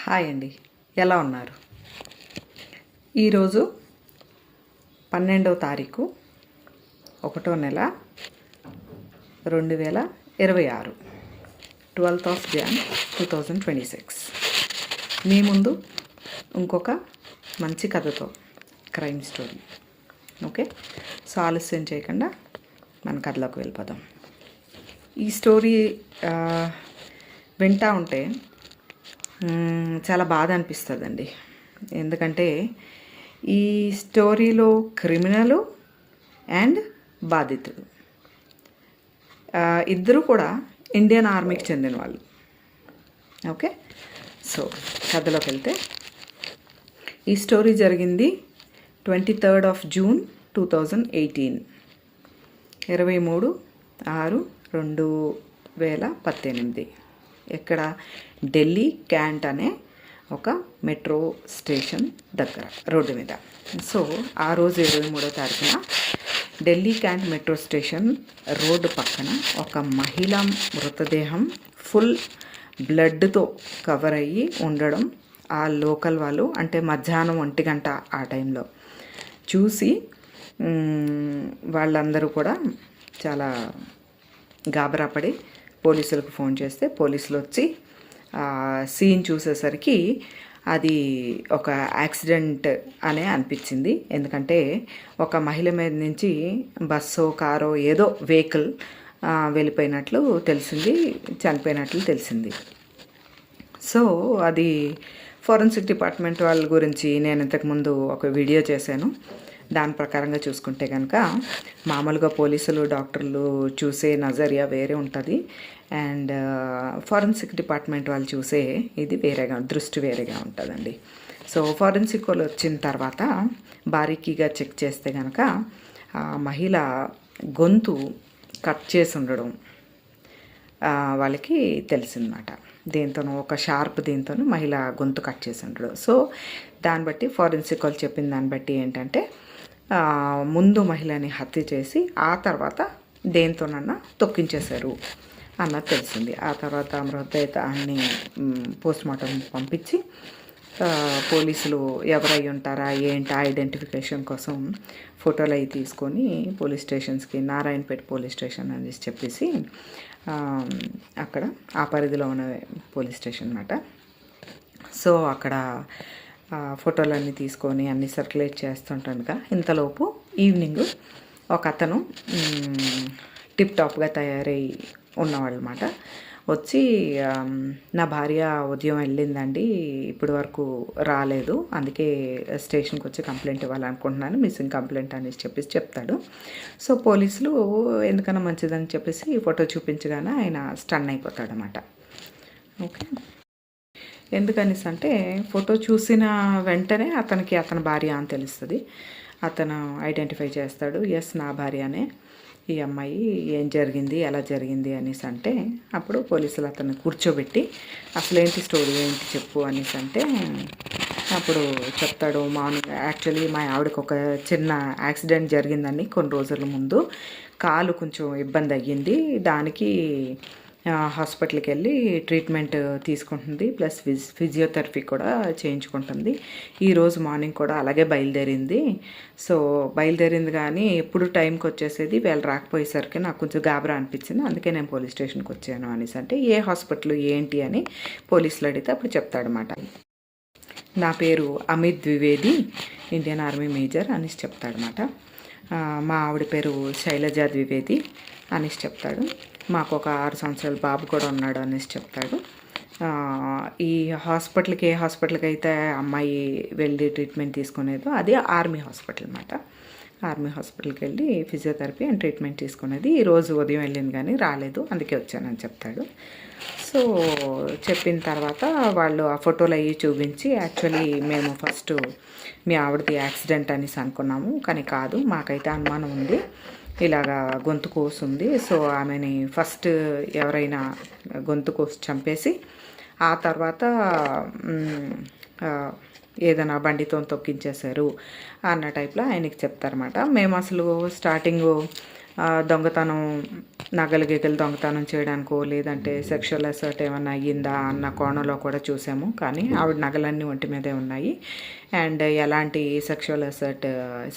Hi అండి, ఎలా ఉన్నారు? ఈరోజు 12వ తారీఖు 1వ నెల 2026, 12th of Jan 2026. మీ ముందు ఇంకొక మంచి కథతో, క్రైమ్ స్టోరీ. ఓకే, సో ఆలస్యం చేయకుండా మన కథలోకి వెళ్ళిపోదాం. ఈ స్టోరీ వింటూ ఉంటే చాలా బాధ అనిపిస్తుందండి. ఎందుకంటే ఈ స్టోరీలో క్రిమినలు అండ్ బాధితుడు ఇద్దరు కూడా ఇండియన్ ఆర్మీకి చెందిన వాళ్ళు. ఓకే, సో కథలోకి వెళ్తే ఈ స్టోరీ జరిగింది 23rd of June 2018, 23/6/2018. ఎక్కడ? ఢిల్లీ క్యాంట్ అనే ఒక మెట్రో స్టేషన్ దగ్గర రోడ్డు మీద. సో ఆ రోజు 23వ తారీఖున Delhi can't metro station road పక్కన ఒక మహిళ మృతదేహం ఫుల్ బ్లడ్తో కవర్ అయ్యి ఉండడం ఆ లోకల్ వాళ్ళు, అంటే మధ్యాహ్నం 1 గంట ఆ టైంలో చూసి వాళ్ళందరూ కూడా చాలా గాబరాపడి పోలీసులకు ఫోన్ చేస్తే పోలీసులు వచ్చి సీన్ చూసేసరికి అది ఒక యాక్సిడెంట్ అనే అనిపించింది. ఎందుకంటే ఒక మహిళ మీద నుంచి బస్సో కారో ఏదో వెహికల్ వెళ్ళిపోయినట్లు తెలిసింది, చనిపోయినట్లు తెలిసింది. సో అది ఫోరెన్సిక్ డిపార్ట్మెంట్ వాళ్ళ గురించి నేను ఇంతకుముందు ఒక వీడియో చేశాను. దాని ప్రకారంగా చూసుకుంటే కనుక మామూలుగా పోలీసులు డాక్టర్లు చూసే నజరియా వేరే ఉంటుంది, అండ్ ఫారెన్సిక్ డిపార్ట్మెంట్ వాళ్ళు చూసే ఇది వేరేగా, దృష్టి వేరేగా ఉంటుందండి. సో ఫారెన్సిక్ వాళ్ళు వచ్చిన తర్వాత బారీకీగా చెక్ చేస్తే కనుక ఆ మహిళ గొంతు కట్ చేసి ఉండడం వాళ్ళకి తెలిసిందన్నమాట. దీంతోనూ ఒక షార్ప్ దీంతోనూ మహిళ గొంతు కట్ చేసి ఉండడం. సో దాన్ని బట్టి ఫారెన్సిక్ వాళ్ళు చెప్పిన దాన్ని బట్టి ఏంటంటే ముందు మహిళని హత్య చేసి ఆ తర్వాత దేంతోనన్నా తొక్కించేశారు అన్నది తెలిసింది. ఆ తర్వాత మృతదేహాన్ని పోస్ట్మార్టం పంపించి పోలీసులు ఎవరై ఉంటారా ఏంటి ఐడెంటిఫికేషన్ కోసం ఫోటోలు అవి తీసుకొని పోలీస్ స్టేషన్స్కి, నారాయణపేట పోలీస్ స్టేషన్ అని చెప్పేసి అక్కడ ఆ పరిధిలో ఉన్న పోలీస్ స్టేషన్ అన్నమాట. సో అక్కడ ఫోటోలన్నీ తీసుకొని అన్నీ సర్క్యులేట్ చేస్తుంటానుగా ఇంతలోపు ఈవినింగ్ ఒక అతను టిప్ టాప్గా తయారై ఉన్నవాళ్ళు అన్నమాట. వచ్చి నా భార్య ఉదయం వెళ్ళిందండి, ఇప్పటి వరకు రాలేదు, అందుకే స్టేషన్కి వచ్చి కంప్లైంట్ ఇవ్వాలనుకుంటున్నాను, మిస్సింగ్ కంప్లైంట్ అనేసి చెప్పేసి చెప్తాడు. సో పోలీసులు ఎందుకన్నా మంచిదని చెప్పేసి ఫోటో చూపించగానే ఆయన స్టన్ అయిపోతాడనమాట. ఓకే, ఎందుకనేసి అంటే ఫోటో చూసిన వెంటనే అతనికి అతని భార్య అని తెలుస్తుంది. అతను ఐడెంటిఫై చేస్తాడు, ఎస్ నా భార్యనే ఈ అమ్మాయి, ఏం జరిగింది ఎలా జరిగింది అనేసి అంటే అప్పుడు పోలీసులు అతన్ని కూర్చోబెట్టి అసలు ఏంటి స్టోరీ ఏంటి చెప్పు అనేసి అంటే అప్పుడు చెప్తాడు. మార్నింగ్ యాక్చువల్లీ మా ఆవిడకి ఒక చిన్న యాక్సిడెంట్ జరిగిందని కొన్ని రోజుల ముందు కాలు కొంచెం ఇబ్బంది అయ్యింది, దానికి హాస్పిటల్కి వెళ్ళి ట్రీట్మెంట్ తీసుకుంటుంది, ప్లస్ ఫిజియోథెరపీ కూడా చేయించుకుంటుంది. ఈరోజు మార్నింగ్ కూడా అలాగే బయలుదేరింది. సో బయలుదేరింది కానీ ఎప్పుడు టైంకి వచ్చేసేది, వీళ్ళు రాకపోయేసరికి నాకు కొంచెం గాబరా అనిపించింది, అందుకే నేను పోలీస్ స్టేషన్కి వచ్చాను అనేసి అంటే ఏ హాస్పిటల్ ఏంటి అని పోలీసులు అడిగితే అప్పుడు చెప్తాడనమాట. నా పేరు Amit Dwivedi, Indian army major అనేసి చెప్తాడనమాట. మా ఆవిడ పేరు శైలజ ద్వివేది అనేసి చెప్తాడు. మాకు ఒక 6 సంవత్సరాల బాబు కూడా ఉన్నాడు అనేసి చెప్తాడు. ఈ హాస్పిటల్కి ఏ హాస్పిటల్కి అయితే అమ్మాయి వెళ్ళి ట్రీట్మెంట్ తీసుకునేదో అది ఆర్మీ హాస్పిటల్ అన్నమాట. ఆర్మీ హాస్పిటల్కి వెళ్ళి ఫిజియోథెరపీ అండ్ ట్రీట్మెంట్ తీసుకునేది. ఈరోజు ఉదయం వెళ్ళింది కానీ రాలేదు, అందుకే వచ్చానని చెప్తాడు. సో చెప్పిన తర్వాత వాళ్ళు ఆ ఫోటోలు అవి చూపించి యాక్చువల్లీ మేము ఫస్ట్ మీ ఆవిడది యాక్సిడెంట్ అనేసి అనుకున్నాము, కానీ కాదు, మాకైతే అనుమానం ఉంది, ఇలాగా గొంతు కోస్తుంది. సో ఆమెని ఫస్ట్ ఎవరైనా గొంతు కోసి చంపేసి ఆ తర్వాత ఏదైనా బండితో తొక్కించేశారు అన్న టైప్లో ఆయనకి చెప్తారన్నమాట. మేము అసలు స్టార్టింగ్ దొంగతనం నగలు గిగలు దొంగతనం చేయడానికో లేదంటే సెక్షువల్ అసర్ట్ ఏమన్నా అయ్యిందా అన్న కోణంలో కూడా చూసాము. కానీ ఆవిడ నగలన్నీ ఒంటి మీదే ఉన్నాయి అండ్ ఎలాంటి సెక్షువల్ అసర్ట్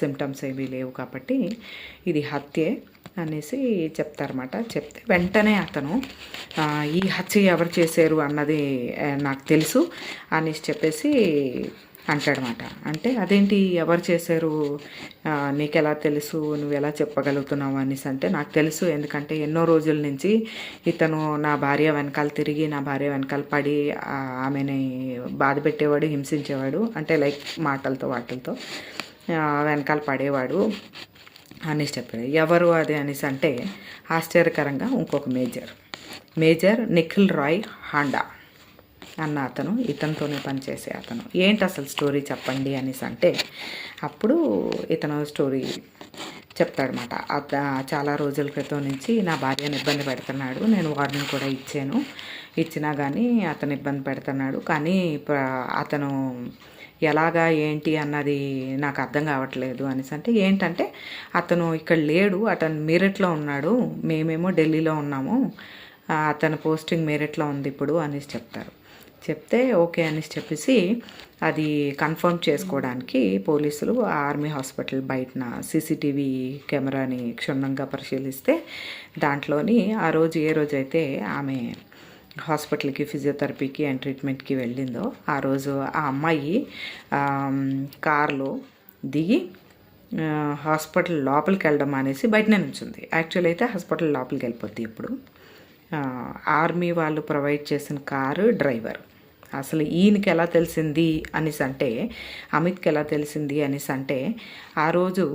సిమ్టమ్స్ ఏమీ లేవు కాబట్టి ఇది హత్యే అనేసి చెప్తారన్నమాట. చెప్తే వెంటనే అతను ఈ హత్య ఎవరు చేశారు అన్నది నాకు తెలుసు అనేసి చెప్పేసి అంటాడనమాట. అంటే అదేంటి ఎవరు చేశారు, నీకు ఎలా తెలుసు, నువ్వు ఎలా చెప్పగలుగుతున్నావు అనేసి అంటే నాకు తెలుసు, ఎందుకంటే ఎన్నో రోజుల నుంచి ఇతను నా భార్య వెనకాల తిరిగి నా భార్య వెనకాల పడి ఆమెని బాధ పెట్టేవాడు, హింసించేవాడు, అంటే లైక్ మాటలతో వాటిలతో వెనకాల పడేవాడు అనేసి చెప్పాడు. ఎవరు అది అనేసి అంటే ఆశ్చర్యకరంగా ఇంకొక మేజర్ నిఖిల్ రాయ్ హాండా అన్న అతను, ఇతనితోనే పనిచేసే అతను. ఏంటి అసలు స్టోరీ చెప్పండి అనేసి అంటే అప్పుడు ఇతను స్టోరీ చెప్తాడనమాట. చాలా రోజుల క్రితం నుంచి నా భార్యను ఇబ్బంది పెడుతున్నాడు, నేను వార్నింగ్ కూడా ఇచ్చినా కానీ అతను ఇబ్బంది పెడుతున్నాడు, కానీ అతను ఎలాగా ఏంటి అన్నది నాకు అర్థం కావట్లేదు అనేసి అంటే ఏంటంటే అతను ఇక్కడ లేడు, అతను మీరట్లో ఉన్నాడు, మేమేమో ఢిల్లీలో ఉన్నాము, అతను పోస్టింగ్ మీరట్లో ఉంది ఇప్పుడు అనేసి చెప్తే ఓకే అనేసి చెప్పేసి అది కన్ఫర్మ్ చేసుకోవడానికి పోలీసులు ఆర్మీ హాస్పిటల్ బయటన సీసీటీవీ కెమెరాని క్షుణ్ణంగా పరిశీలిస్తే దాంట్లోని ఆ రోజు ఏ రోజైతే ఆమె హాస్పిటల్కి ఫిజియోథెరపీకి అండ్ ట్రీట్మెంట్కి వెళ్ళిందో ఆ రోజు ఆ అమ్మాయి కార్లో దిగి హాస్పిటల్ లోపలికి వెళ్ళడం అనేసి బయటనే నుంచుంది. యాక్చువల్ అయితే హాస్పిటల్ లోపలికి వెళ్ళిపోద్ది. ఇప్పుడు ఆర్మీ వాళ్ళు ప్రొవైడ్ చేసిన కారు డ్రైవర్. అసలు ఈయనకి ఎలా తెలిసింది అనేసి అంటే అమిత్కి ఎలా తెలిసింది అనేసి అంటే ఆ రోజు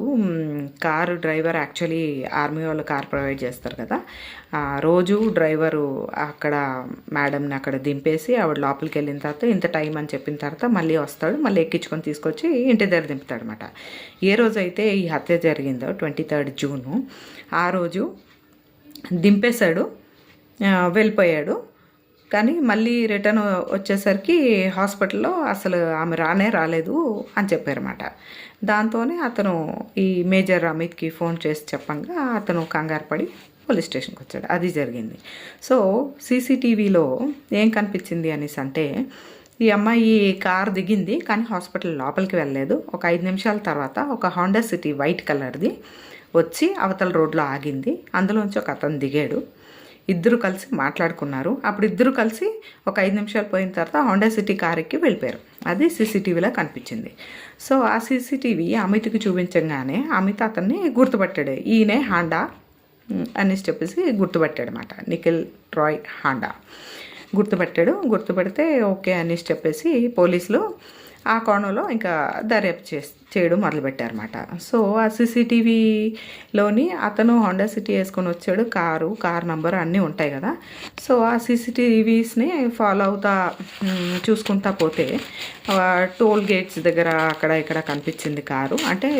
కారు డ్రైవర్ యాక్చువల్లీ ఆర్మీ వాళ్ళు కార్ ప్రొవైడ్ చేస్తారు కదా, రోజు డ్రైవరు అక్కడ మేడంని అక్కడ దింపేసి ఆవిడ లోపలికి వెళ్ళిన తర్వాత ఇంత టైం అని చెప్పిన తర్వాత మళ్ళీ వస్తాడు, మళ్ళీ ఎక్కించుకొని తీసుకొచ్చి ఇంటి దగ్గర దింపుతాడు అనమాట. ఏ రోజైతే ఈ హత్య జరిగిందో 23 జూను ఆ రోజు దింపేశాడు, వెళ్ళిపోయాడు. కానీ మళ్ళీ రిటర్న్ వచ్చేసరికి హాస్పిటల్లో అసలు ఆమె రాలేదు అని చెప్పారన్నమాట. దాంతోనే అతను ఈ మేజర్ అమిత్కి ఫోన్ చేసి చెప్పంగా అతను కంగారు పడి పోలీస్ స్టేషన్కి వచ్చాడు. అది జరిగింది. సో సీసీటీవీలో ఏం కనిపించింది అనేసి అంటే ఈ అమ్మాయి కార్ దిగింది కానీ హాస్పిటల్ లోపలికి వెళ్ళలేదు. ఒక 5 నిమిషాల తర్వాత ఒక హోండా సిటీ వైట్ కలర్ది వచ్చి అవతల రోడ్లో ఆగింది. అందులోంచి ఒక అతను దిగాడు. ఇద్దరు కలిసి మాట్లాడుకున్నారు. అప్పుడు ఇద్దరు కలిసి ఒక 5 నిమిషాలు పోయిన తర్వాత హోండా సిటీ కార్ ఎక్కి వెళ్ళిపోయారు. అది సీసీటీవీలో కనిపించింది. సో ఆ సీసీటీవీ అమిత్కి చూపించగానే అమిత్ అతన్ని గుర్తుపట్టాడు. ఈయనే హాండా అనేసి చెప్పేసి గుర్తుపట్టాడు అనమాట. నిఖిల్ రాయ్ హాండా గుర్తుపెడితే ఓకే అనేసి చెప్పేసి పోలీసులు ఆ కోణంలో ఇంకా దర్యాప్తు చేయడం మొదలుపెట్టారన్నమాట. సో ఆ సీసీటీవీలోని అతను హోండా సిటీ వేసుకొని వచ్చాడు, కార్ నంబర్ అన్నీ ఉంటాయి కదా. సో ఆ సీసీటీవీస్ని ఫాలో అవుతా చూసుకుంటా పోతే టోల్ గేట్స్ దగ్గర అక్కడ ఇక్కడ కనిపించింది కారు, అంటే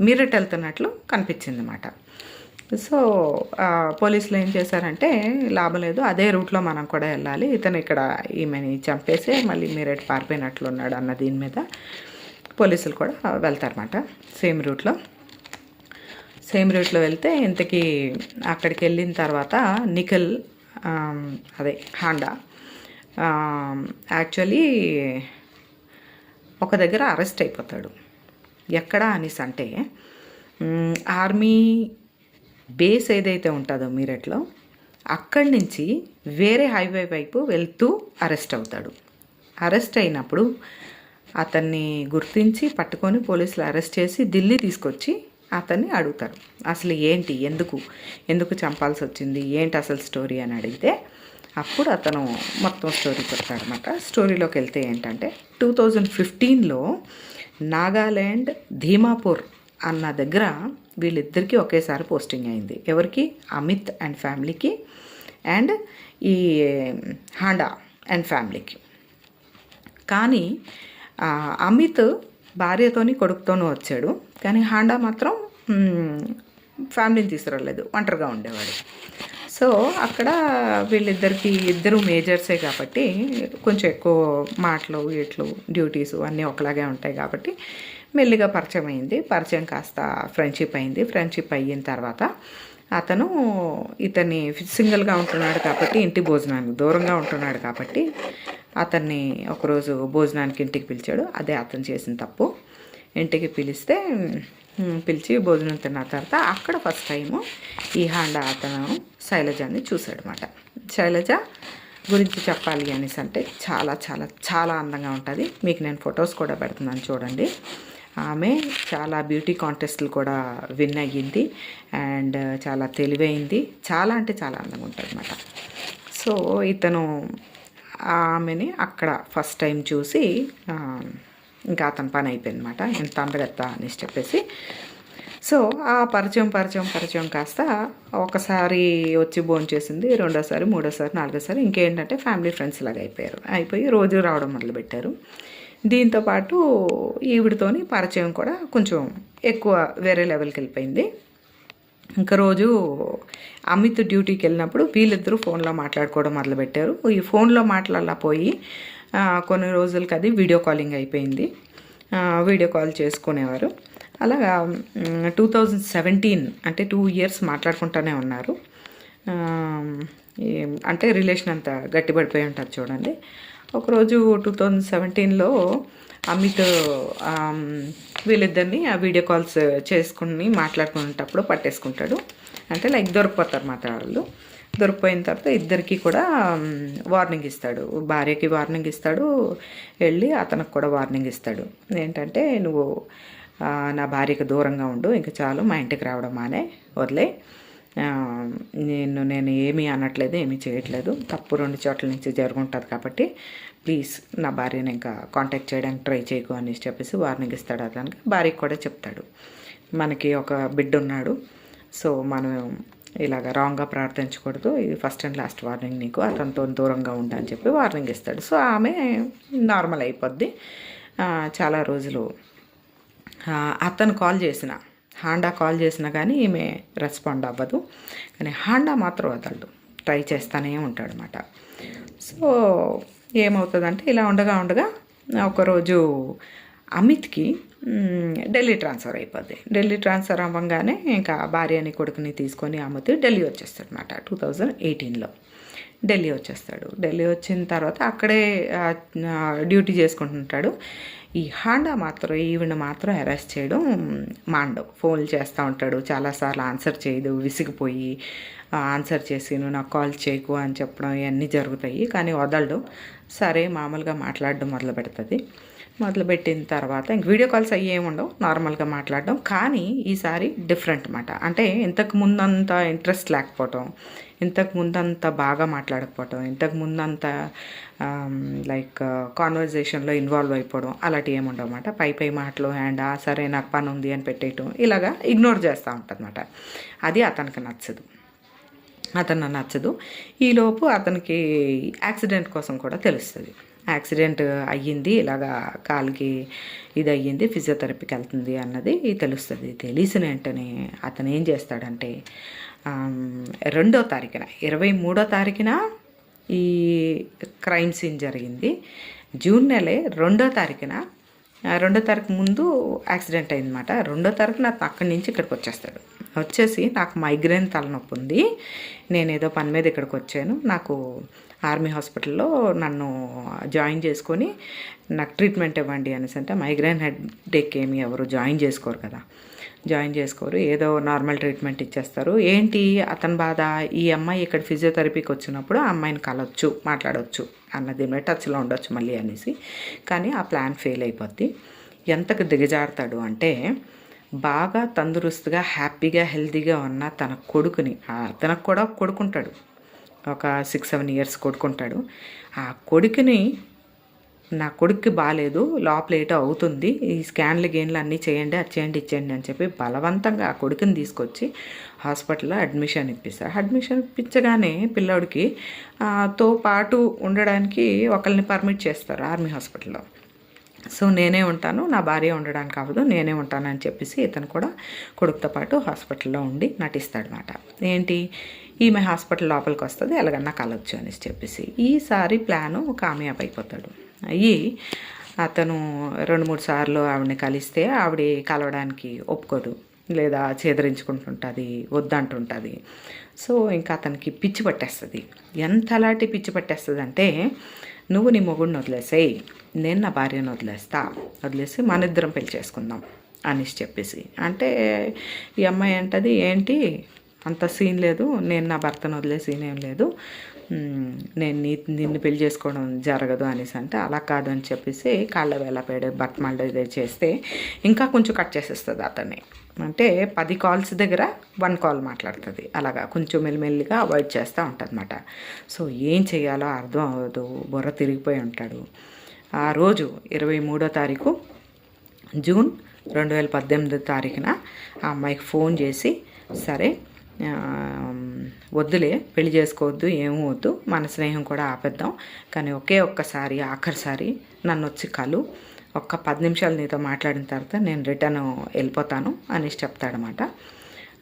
మీరట్ వెళ్తున్నట్లు కనిపించింది అన్నమాట. సో పోలీసులు ఏం చేశారంటే లాభం లేదు, అదే రూట్లో మనం కూడా వెళ్ళాలి, ఇతను ఇక్కడ ఈమెని చంపేసి మళ్ళీ మీరేట్ పారిపోయినట్లు ఉన్నాడు అన్న దీని మీద పోలీసులు కూడా వెళ్తారన్నమాట. సేమ్ రూట్లో వెళ్తే ఇంతకీ అక్కడికి వెళ్ళిన తర్వాత నిఖిల్ హాండా యాక్చువల్లీ ఒక దగ్గర అరెస్ట్ అయిపోతాడు. ఎక్కడ అనేసి అంటే ఆర్మీ బేస్ ఏదైతే ఉంటుందో మీరట్లో అక్కడి నుంచి వేరే హైవే వైపు వెళ్తూ అరెస్ట్ అవుతాడు. అరెస్ట్ అయినప్పుడు అతన్ని గుర్తించి పట్టుకొని పోలీసులు అరెస్ట్ చేసి ఢిల్లీ తీసుకొచ్చి అతన్ని అడుగుతారు, అసలు ఏంటి, ఎందుకు చంపాల్సి వచ్చింది, ఏంటి అసలు స్టోరీ అని అడిగితే అప్పుడు అతను మొత్తం స్టోరీ చెప్తాడనమాట. స్టోరీలోకి వెళ్తే ఏంటంటే 2015లో నాగాల్యాండ్ ధీమాపూర్ అన్న దగ్గర వీళ్ళిద్దరికీ ఒకేసారి పోస్టింగ్ అయింది. ఎవరికి? అమిత్ అండ్ ఫ్యామిలీకి అండ్ ఈ హాండా అండ్ ఫ్యామిలీకి. కానీ అమిత్ భార్యతోని కొడుకుతోనూ వచ్చాడు, కానీ హాండా మాత్రం ఫ్యామిలీని తీసుకురాలేదు, ఒంటరిగా ఉండేవాడు. సో అక్కడ ఇద్దరు మేజర్సే కాబట్టి కొంచెం ఎక్కువ మాటలు ఇట్లు డ్యూటీసు అన్నీ ఒకలాగే ఉంటాయి కాబట్టి మెల్లిగా పరిచయం కాస్త ఫ్రెండ్షిప్ అయింది. ఫ్రెండ్షిప్ అయిన తర్వాత అతను ఇతన్ని సింగిల్గా ఉంటున్నాడు కాబట్టి ఇంటి భోజనానికి దూరంగా ఉంటున్నాడు కాబట్టి అతన్ని ఒకరోజు భోజనానికి ఇంటికి పిలిచాడు. అదే అతను చేసిన తప్పు. ఇంటికి పిలిచి భోజనం తిన్న తర్వాత అక్కడ ఫస్ట్ టైము ఈ హాండా అతను శైలజని చూశాడనమాట. శైలజ గురించి చెప్పాలి అనేసి అంటే చాలా చాలా చాలా అందంగా ఉంటుంది. మీకు నేను ఫొటోస్ కూడా పెడుతున్నాను చూడండి. ఆమె చాలా బ్యూటీ కాంటెస్ట్లు కూడా విన్ అయ్యింది అండ్ చాలా తెలివైంది. చాలా అంటే చాలా అందంగా ఉంటుంది అనమాట. సో ఇతను ఆమెని అక్కడ ఫస్ట్ టైం చూసి ఇంకా అతని పని అయిపోయింది అనమాట. ఎంత అందగత్తా అనేసి చెప్పేసి. సో ఆ పరిచయం కాస్త ఒకసారి వచ్చి భోంచేసింది, రెండోసారి, మూడోసారి, నాలుగోసారి ఇంకేంటంటే ఫ్యామిలీ ఫ్రెండ్స్ లాగా అయిపోయి రోజు రావడం మొదలుపెట్టారు. దీంతోపాటు ఈవిడితోని పరిచయం కూడా కొంచెం ఎక్కువ వేరే లెవెల్కి వెళ్ళిపోయింది. ఇంకా రోజు అమిత్ డ్యూటీకి వెళ్ళినప్పుడు వీళ్ళిద్దరూ ఫోన్లో మాట్లాడుకోవడం మొదలుపెట్టారు. ఈ ఫోన్లో మాట్లాడలేకపోయి కొన్ని రోజులకి అది వీడియో కాలింగ్ అయిపోయింది. వీడియో కాల్ చేసుకునేవారు. అలాగా 2017 అంటే 2 years మాట్లాడుకుంటూనే ఉన్నారు. అంటే రిలేషన్ అంతా గట్టిపడిపోయి ఉంటుంది చూడండి. ఒకరోజు 2017లో అమిత్ వీళ్ళిద్దరిని ఆ వీడియో కాల్స్ చేసుకుని మాట్లాడుకునేటప్పుడు పట్టేసుకుంటాడు. అంటే లైక్ దొరికిపోతారు మాట వాళ్ళు. దొరికిపోయిన తర్వాత ఇద్దరికి కూడా వార్నింగ్ ఇస్తాడు. భార్యకి వార్నింగ్ ఇస్తాడు, వెళ్ళి అతనికి కూడా వార్నింగ్ ఇస్తాడు. ఏంటంటే నువ్వు నా భార్యకి దూరంగా ఉండు, ఇంక చాలు, మా ఇంటికి రావడం మానే, వదిలే, నేను ఏమీ అనట్లేదు, ఏమీ చేయట్లేదు, తప్పు 2 చోట్ల నుంచి జరుగుంటుంది కాబట్టి ప్లీజ్ నా భార్యని ఇంకా కాంటాక్ట్ చేయడానికి ట్రై చేయకు అని చెప్పేసి వార్నింగ్ ఇస్తాడు. అతనికి భార్యకి కూడా చెప్తాడు, మనకి ఒక బిడ్డ ఉన్నాడు, సో మనం ఇలాగ రాంగ్గా ప్రార్థించకూడదు, ఇది ఫస్ట్ అండ్ లాస్ట్ వార్నింగ్ నీకు, అతనితో దూరంగా ఉండని చెప్పి వార్నింగ్ ఇస్తాడు. సో ఆమె నార్మల్ అయిపోద్ది. చాలా రోజులు అతను హాండా కాల్ చేసినా కానీ ఈమె రెస్పాండ్ అవ్వదు. కానీ హాండా మాత్రం వదలడు, ట్రై చేస్తూనే ఉంటాడు అన్నమాట. సో ఏమవుతుందంటే ఇలా ఉండగా ఒకరోజు అమిత్కి ఢిల్లీ ట్రాన్స్ఫర్ అయిపోద్ది. ఢిల్లీ ట్రాన్స్ఫర్ అవ్వగానే ఇంకా భార్యని కొడుకుని తీసుకొని అమిత్ ఢిల్లీ వచ్చేస్తాడు అన్నమాట. 2018లో ఢిల్లీ వచ్చేస్తాడు. ఢిల్లీ వచ్చిన తర్వాత అక్కడే డ్యూటీ చేసుకుంటుంటాడు. ఈ హాండా మాత్రం ఈవిని మాత్రం అరెస్ట్ చేయడం మాండవ్. ఫోన్లు చేస్తూ ఉంటాడు, చాలాసార్లు ఆన్సర్ చేయదు, విసిగిపోయి ఆన్సర్ చేసి నువ్వు నాకు కాల్ చేయకు అని చెప్పడం ఇవన్నీ జరుగుతాయి. కానీ వదలడు. సరే మామూలుగా మాట్లాడడం మొదలుపెట్టిన తర్వాత ఇంక వీడియో కాల్స్ అయ్యేమి ఉండవు, నార్మల్గా మాట్లాడడం. కానీ ఈసారి డిఫరెంట్ అన్నమాట. అంటే ఇంతకు ముందంత ఇంట్రెస్ట్ లేకపోవటం, ఇంతకు ముందంత బాగా మాట్లాడకపోవటం, ఇంతకు ముందంత లైక్ కాన్వర్జేషన్లో ఇన్వాల్వ్ అయిపోవడం అలాంటివి ఏమి ఉండవు అన్నమాట. పై మాటలు అండ్ సరే నాకు పని ఉంది అని పెట్టేయటం ఇలాగా ఇగ్నోర్ చేస్తూ ఉంటుంది అన్నమాట. అది అతనికి నచ్చదు. ఈలోపు అతనికి యాక్సిడెంట్ కోసం కూడా తెలుస్తుంది. యాక్సిడెంట్ అయ్యింది, ఇలాగా కాలుకి ఇది అయ్యింది, ఫిజియోథెరపీకి వెళ్తుంది అన్నది తెలుస్తుంది. తెలిసిన వెంటనే అతను ఏం చేస్తాడంటే 2వ తారీఖున 23వ తారీఖున ఈ క్రైమ్ సీన్ జరిగింది. జూన్ నెలే 2వ తారీఖున 2వ తారీఖు ముందు యాక్సిడెంట్ అయిందన్నమాట. 2వ తారీఖున అక్కడి నుంచి ఇక్కడికి వచ్చేసి నాకు మైగ్రేన్ తలనొప్పి ఉంది, నేను ఏదో పని మీద ఇక్కడికి వచ్చాను, నాకు ఆర్మీ హాస్పిటల్లో నన్ను జాయిన్ చేసుకొని నాకు ట్రీట్మెంట్ ఇవ్వండి అనేసి అంటే మైగ్రేన్ హెడేక్ ఏమి ఎవరు జాయిన్ చేసుకోరు, ఏదో నార్మల్ ట్రీట్మెంట్ ఇచ్చేస్తారు. ఏంటి అతని బాధ, ఈ అమ్మాయి ఇక్కడ ఫిజియోథెరపీకి వచ్చినప్పుడు ఆ అమ్మాయిని కలవచ్చు, మాట్లాడవచ్చు అన్నది టచ్లో ఉండొచ్చు మళ్ళీ అనేసి. కానీ ఆ ప్లాన్ ఫెయిల్ అయిపోద్ది. ఎంతకు దిగజారుతాడు అంటే బాగా తందురుస్తుగా హ్యాపీగా హెల్తీగా ఉన్న తన కొడుకుని, తనకు కూడా కొడుకుంటాడు, ఒక 6-7 years కొడుకుంటాడు. ఆ కొడుకుని నా కొడుక్కి బాగాలేదు, లోపల ఏటో అవుతుంది, ఈ స్కాన్లు గేన్లు అన్నీ చేయండి, అది చేయండి, ఇచ్చేయండి అని చెప్పి బలవంతంగా ఆ కొడుకుని తీసుకొచ్చి హాస్పిటల్లో అడ్మిషన్ ఇప్పిస్తారు. అడ్మిషన్ ఇప్పించగానే పిల్లోడికి తో పాటు ఉండడానికి ఒకరిని పర్మిట్ చేస్తారు ఆర్మీ హాస్పిటల్లో. సో నేనే ఉంటాను, నా భార్య ఉండడానికి అవ్వదు, నేనే ఉంటానని చెప్పేసి ఇతను కూడా కొడుకుతో పాటు హాస్పిటల్లో ఉండి నటిస్తాడనమాట. ఏంటి, ఈమె హాస్పిటల్ లోపలికి వస్తుంది, ఎలాగన్నా కలవచ్చు అనేసి చెప్పేసి. ఈసారి ప్లాను కామయాబ్ అయిపోతాడు. అతను 2-3 సార్లు ఆవిడని కలిస్తే ఆవిడ కలవడానికి ఒప్పుకోదు. లేదా చేదరించుకుంటుంటుంది, వద్దంటుంటుంది. సో ఇంకా అతనికి పిచ్చి పట్టేస్తుంది. ఎంతలాంటి పిచ్చి పట్టేస్తుంది అంటే, నువ్వు నీ మొగుడిని వదిలేసేయి, నేను నా భార్యను వదిలేసి మన ఇద్దరం పెళ్లి చేసుకుందాం అనేసి చెప్పేసి. అంటే ఈ అమ్మాయి అంటది, ఏంటి అంత సీన్ లేదు, నేను నా భర్తను వదిలే సీన్ ఏం లేదు, నేను నిన్ను పెళ్లి చేసుకోవడం జరగదు అనేసి. అంటే అలా కాదు అని చెప్పేసి కాళ్ళ వేళ పేడ బట్టమాల చేస్తే ఇంకా కొంచెం కట్ చేసేస్తుంది అతన్ని. అంటే 10 కాల్స్ దగ్గర 1 కాల్ మాట్లాడుతుంది. అలాగా కొంచెం మెల్లిమెల్లిగా అవాయిడ్ చేస్తూ ఉంటుంది అన్నమాట. సో ఏం చేయాలో అర్థం అవ్వదు, బుర్ర తిరిగిపోయి ఉంటాడు. ఆ రోజు 23వ తారీఖు జూన్ 2018 తారీఖున ఆ అమ్మాయికి ఫోన్ చేసి, సరే వద్దులే, పెళ్లి చేసుకోవద్దు, ఏమీ వద్దు, మన స్నేహం కూడా ఆపేద్దాం, కానీ ఒక్కసారి ఆఖరిసారి నన్ను వచ్చి కలు, ఒక్క 10 నిమిషాలు నీతో మాట్లాడిన తర్వాత నేను రిటర్న్ వెళ్ళిపోతాను అనేసి చెప్తాడనమాట.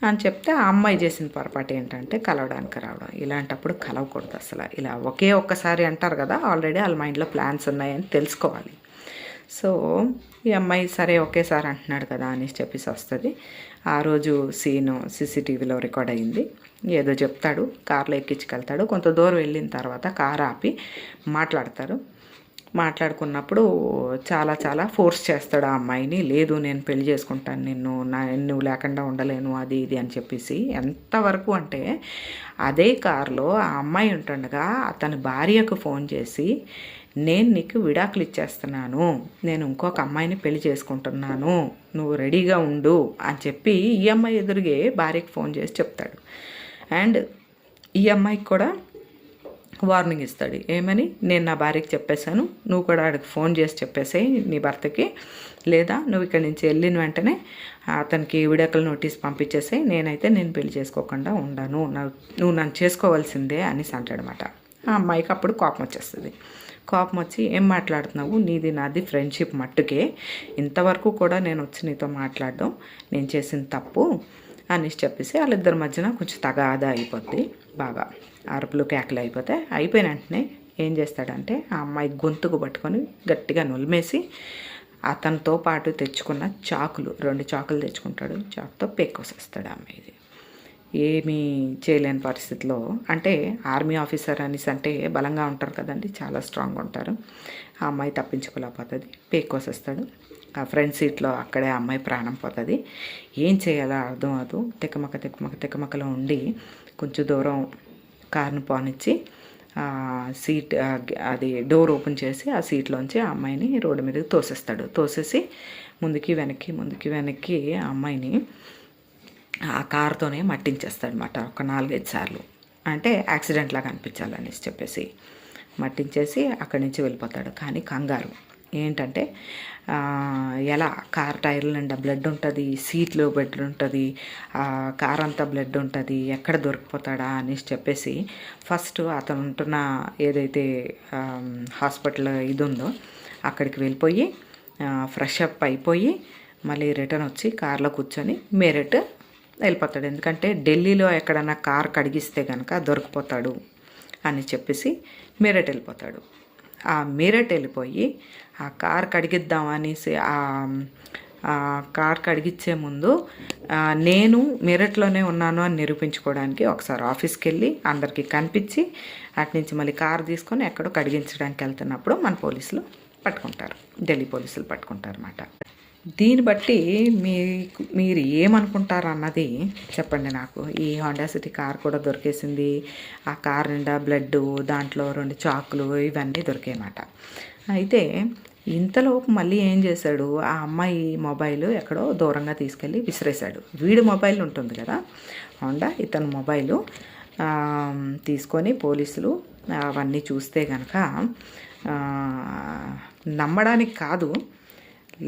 అని చెప్తే ఆ అమ్మాయి చేసిన పొరపాటు ఏంటంటే కలవడానికి రావడం. ఇలాంటప్పుడు కలవకూడదు అసలు. ఇలా ఒక్కసారి అంటారు కదా, ఆల్రెడీ వాళ్ళ మైండ్లో ప్లాన్స్ ఉన్నాయని తెలుసుకోవాలి. సో ఈ అమ్మాయి సరే ఒకేసారి అంటున్నాడు కదా అనేసి చెప్పేసి వస్తుంది. ఆ రోజు సీను సీసీటీవీలో రికార్డ్ అయింది. ఏదో చెప్తాడు, కార్లో ఎక్కించుకెళ్తాడు. కొంత దూరం వెళ్ళిన తర్వాత కారు ఆపి మాట్లాడుకున్నప్పుడు చాలా ఫోర్స్ చేస్తాడు ఆ అమ్మాయిని. లేదు, నేను పెళ్లి చేసుకుంటాను నిన్ను, నువ్వు లేకుండా ఉండలేను, అది ఇది అని చెప్పేసి. ఎంతవరకు అంటే అదే కారులో ఆ అమ్మాయి ఉంటుండగా అతని భార్యకు ఫోన్ చేసి, నేను నీకు విడాకులు ఇచ్చేస్తున్నాను, నేను ఇంకొక అమ్మాయిని పెళ్లి చేసుకుంటున్నాను, నువ్వు రెడీగా ఉండు అని చెప్పి ఈ అమ్మాయి ఎదురుగే భార్యకి ఫోన్ చేసి చెప్తాడు. అండ్ ఈ అమ్మాయికి కూడా వార్నింగ్ ఇస్తాడు. ఏమని, నేను నా భార్యకి చెప్పేశాను, నువ్వు కూడా ఆడికి ఫోన్ చేసి చెప్పేసాయి నీ భర్తకి, లేదా నువ్వు ఇక్కడి నుంచి వెళ్ళిన వెంటనే అతనికి విడాకుల నోటీస్ పంపించేసాయి, నేనైతే నేను పెళ్లి చేసుకోకుండా ఉండను, నువ్వు నన్ను చేసుకోవాల్సిందే అనేసి అంటాడనమాట. ఆ అమ్మాయికి అప్పుడు కోపం వచ్చేస్తుంది. కోపం వచ్చి, ఏం మాట్లాడుతున్నావు, నీది నాది ఫ్రెండ్షిప్ మట్టుకే, ఇంతవరకు కూడా నేను వచ్చి నీతో మాట్లాడడం నేను చేసిన తప్పు అనేసి చెప్పేసి వాళ్ళిద్దరి మధ్యన కొంచెం తగాదా అయిపోద్ది. బాగా అరుపులు కేకలు అయిపోయిన వెంటనే ఏం చేస్తాడంటే ఆ అమ్మాయి గొంతుకు పట్టుకొని గట్టిగా నులిమేసి అతనితో పాటు తెచ్చుకున్న 2 చాకులు తెచ్చుకుంటాడు. చాకుతో పేక్కోసేస్తాడు ఆ అమ్మాయిది. ఏమీ చేయలేని పరిస్థితిలో, అంటే ఆర్మీ ఆఫీసర్ అనేసి అంటే బలంగా ఉంటారు కదండి, చాలా స్ట్రాంగ్గా ఉంటారు. ఆ అమ్మాయి తప్పించుకోలేకపోతుంది, పేక్కోసేస్తాడు. ఆ ఫ్రంట్ సీట్లో అక్కడే ఆ అమ్మాయి ప్రాణం పోతుంది. ఏం చేయాలో అర్థం అవ్వదు. తిక్కమక్కలో ఉండి కొంచెం దూరం కారును పోనిచ్చి సీట్ అది డోర్ ఓపెన్ చేసి ఆ సీట్లోంచి ఆ అమ్మాయిని రోడ్డు మీదకి తోసేసి ముందుకి వెనక్కి ఆ అమ్మాయిని ఆ కారుతోనే మట్టించేస్తాడనమాట. ఒక 4-5 సార్లు. అంటే యాక్సిడెంట్ లాగా అనిపించాలనేసి చెప్పేసి మట్టించేసి అక్కడి నుంచి వెళ్ళిపోతాడు. కానీ కంగారు ఏంటంటే, ఎలా కార్ టైర్ల నిండా బ్లడ్ ఉంటుంది, సీట్లో బ్లడ్ ఉంటుంది, కార్ అంతా బ్లడ్ ఉంటుంది, ఎక్కడ దొరికిపోతాడా అనేసి చెప్పేసి ఫస్ట్ అతను ఉంటున్న ఏదైతే హాస్పిటల్ ఇది ఉందో అక్కడికి వెళ్ళిపోయి ఫ్రెష్ అప్ అయిపోయి మళ్ళీ రిటర్న్ వచ్చి కార్లో కూర్చొని మేరట్ వెళ్ళిపోతాడు. ఎందుకంటే ఢిల్లీలో ఎక్కడన్నా కార్ కడిగిస్తే కనుక దొరికిపోతాడు అని చెప్పేసి మేరట్ వెళ్ళిపోతాడు. ఆ మేరట్ వెళ్ళిపోయి ఆ కార్ కడిగిద్దాం అనేసి ఆ కార్ కడిగిచ్చే ముందు నేను మేరట్లోనే ఉన్నాను అని నిరూపించుకోవడానికి ఒకసారి ఆఫీస్కి వెళ్ళి అందరికీ కనిపించి అటు నుంచి మళ్ళీ కార్ తీసుకొని ఎక్కడో కడిగించడానికి వెళ్తున్నప్పుడు మన పోలీసులు పట్టుకుంటారు, ఢిల్లీ పోలీసులు పట్టుకుంటారు అన్నమాట. దీన్ని బట్టి మీరు ఏమనుకుంటారు అన్నది చెప్పండి నాకు. ఈ హోండా సిటీ కార్ కూడా దొరికేసింది, ఆ కార్ నిండా బ్లడ్, దాంట్లో 2 చాకులు ఇవన్నీ దొరికాయన్నమాట. అయితే ఇంతలోపు మళ్ళీ ఏం చేశాడు, ఆ అమ్మాయి మొబైల్ ఎక్కడో దూరంగా తీసుకెళ్ళి విసిరేశాడు. వీడి మొబైల్ ఉంటుంది కదా హోండా, ఇతని మొబైలు తీసుకొని పోలీసులు అవన్నీ చూస్తే కనుక నమ్మడానికి కాదు,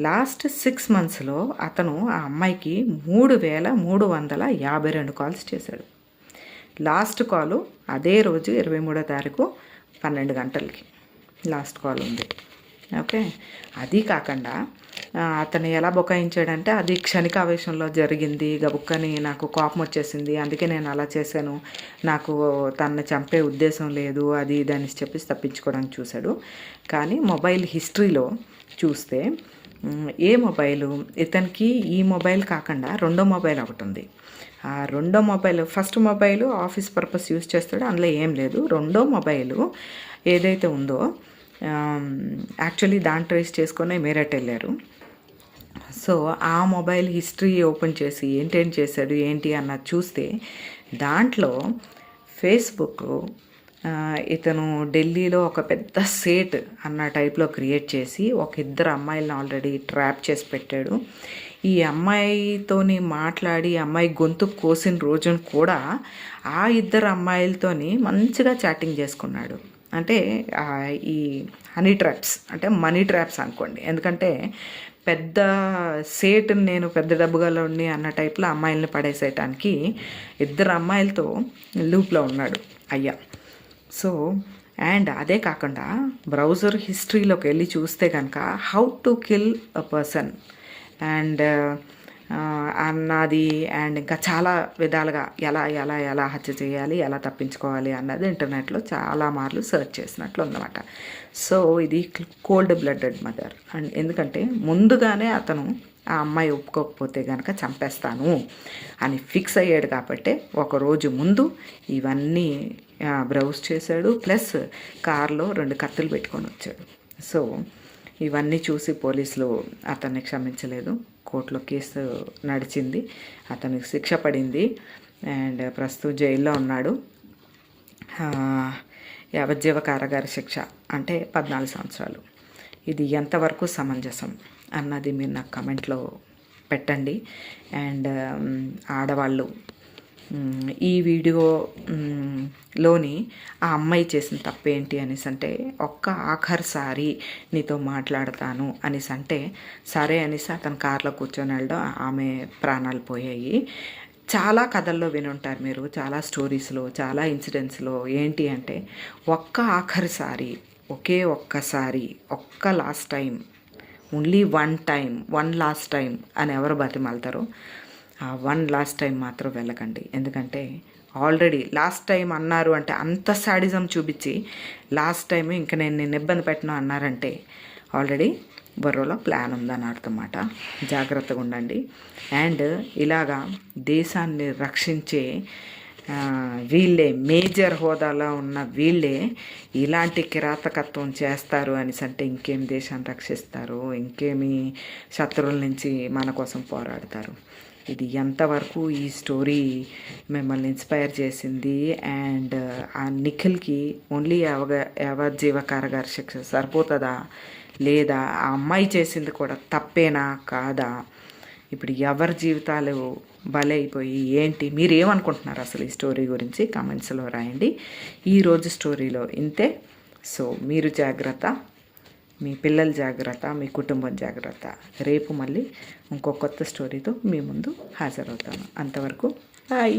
లాస్ట్ 6 monthsలో అతను ఆ అమ్మాయికి 3,352 కాల్స్ చేశాడు. లాస్ట్ కాలు అదే రోజు 23వ తారీఖు 12 గంటలకి లాస్ట్ కాల్ ఉంది. ఓకే, అది కాకుండా అతను ఎలా బుకాయించాడంటే, అది క్షణికావేశంలో జరిగింది, గబుక్కని నాకు కోపం వచ్చేసింది, అందుకే నేను అలా చేశాను, నాకు తనని చంపే ఉద్దేశం లేదు, అది ఇది అని చెప్పేసి తప్పించుకోవడానికి చూశాడు. కానీ మొబైల్ హిస్టరీలో చూస్తే ఏ మొబైలు ఇతనికి ఈ మొబైల్ కాకుండా రెండో మొబైల్ ఒకటి ఉంది. ఆ రెండో mobile, first mobile office purpose use చేస్తాడో అందులో ఏం లేదు. రెండో మొబైలు ఏదైతే ఉందో యాక్చువల్లీ దాన్ని ట్రేస్ చేసుకొని మీరట్ వెళ్ళారు. సో ఆ మొబైల్ హిస్టరీ ఓపెన్ చేసి ఏంటేం చేశాడు ఏంటి అన్నది చూస్తే దాంట్లో ఫేస్బుక్ ఇతను ఢిల్లీలో ఒక పెద్ద సేట్ అన్న టైప్లో క్రియేట్ చేసి ఒక ఇద్దరు అమ్మాయిలను ఆల్రెడీ ట్రాప్ చేసి పెట్టాడు. ఈ అమ్మాయితోని మాట్లాడి అమ్మాయి గొంతు కోసిన రోజున కూడా ఆ ఇద్దరు అమ్మాయిలతోని మంచిగా చాటింగ్ చేసుకున్నాడు. అంటే ఈ హనీ ట్రాప్స్ అంటే మనీ ట్రాప్స్ అనుకోండి. ఎందుకంటే పెద్ద సేటుని నేను పెద్ద డబ్బుగాలోని అన్న టైప్లో అమ్మాయిల్ని పడేసేయటానికి ఇద్దరు అమ్మాయిలతో లూప్లో ఉన్నాడు అయ్యా. సో అండ్ అదే కాకుండా బ్రౌజర్ హిస్టరీలోకి వెళ్ళి చూస్తే కనుక how to kill a person and అన్నది అండ్ ఇంకా చాలా విధాలుగా ఎలా ఎలా ఎలా హత్య చేయాలి, ఎలా తప్పించుకోవాలి అన్నది ఇంటర్నెట్లో చాలా మార్లు సెర్చ్ చేసినట్లు ఉందన్నమాట. సో ఇది కోల్డ్ బ్లడెడ్ మదర్. అండ్ ఎందుకంటే ముందుగానే అతను ఆ అమ్మాయి ఒప్పుకోకపోతే కనుక చంపేస్తాను అని ఫిక్స్ అయ్యాడు కాబట్టి ఒకరోజు ముందు ఇవన్నీ బ్రౌజ్ చేశాడు. ప్లస్ కార్లో 2 కత్తులు పెట్టుకొని వచ్చాడు. సో ఇవన్నీ చూసి పోలీసులు అతన్ని క్షమించలేదు. కోర్టులో కేసు నడిచింది, అతనికి శిక్ష పడింది అండ్ ప్రస్తుతం జైల్లో ఉన్నాడు. యావజ్జీవ కారాగార శిక్ష అంటే 14 సంవత్సరాలు. ఇది ఎంతవరకు సమంజసం అన్నది మీరు నాకు కమెంట్లో పెట్టండి. అండ్ ఆడవాళ్ళు ఈ వీడియోలోని ఆ అమ్మాయి చేసిన తప్పేంటి అనేసి అంటే ఒక్క ఆఖరిసారి నీతో మాట్లాడతాను అనేసి అంటే సరే అనేసి అతను కార్లో కూర్చొని వెళ్ళడం, ఆమె ప్రాణాలు పోయాయి. చాలా కథల్లో వినుంటారు మీరు, చాలా స్టోరీస్లో, చాలా ఇన్సిడెంట్స్లో ఏంటి అంటే ఒక్క ఆఖరిసారి, ఒకే ఒక్కసారి, ఒక్క last time, only one last time అని ఎవరు బతిమాలుతారో ఆ వన్ లాస్ట్ టైం మాత్రం వెళ్ళకండి. ఎందుకంటే ఆల్రెడీ లాస్ట్ టైం అన్నారు అంటే అంత సాడిజం చూపించి లాస్ట్ టైం ఇంకా నేను నిన్ను ఇబ్బంది పెట్టను అన్నారంటే ఆల్రెడీ బుర్రలో ప్లాన్ ఉందని అర్థమాట. జాగ్రత్తగా ఉండండి. అండ్ ఇలాగా దేశాన్ని రక్షించే వీళ్ళే, మేజర్ హోదాలో ఉన్న వీళ్ళే ఇలాంటి కిరాతకత్వం చేస్తారు అనేసి అంటే ఇంకేం దేశాన్ని రక్షిస్తారు, ఇంకేమి శత్రువుల నుంచి మన కోసం పోరాడతారు. ఇది ఎంతవరకు ఈ స్టోరీ మిమ్మల్ని ఇన్స్పైర్ చేసింది అండ్ ఆ నిఖిల్కి ఓన్లీ యావజ్జీవ కారాగార శిక్ష సరిపోతుందా లేదా, ఆ అమ్మాయి చేసింది కూడా తప్పేనా కాదా, ఇప్పుడు ఎవరి జీవితాలు బలైపోయి ఏంటి, మీరేమనుకుంటున్నారు అసలు ఈ స్టోరీ గురించి కామెంట్స్లో రాయండి. ఈరోజు స్టోరీలో ఇంతే. సో మీరు జాగ్రత్త, మీ పిల్లల జాగ్రత్త, మీ కుటుంబం జాగ్రత్త. రేపు మళ్ళీ ఇంకో కొత్త స్టోరీతో మీ ముందు హాజరవుతాను. అంతవరకు బాయ్.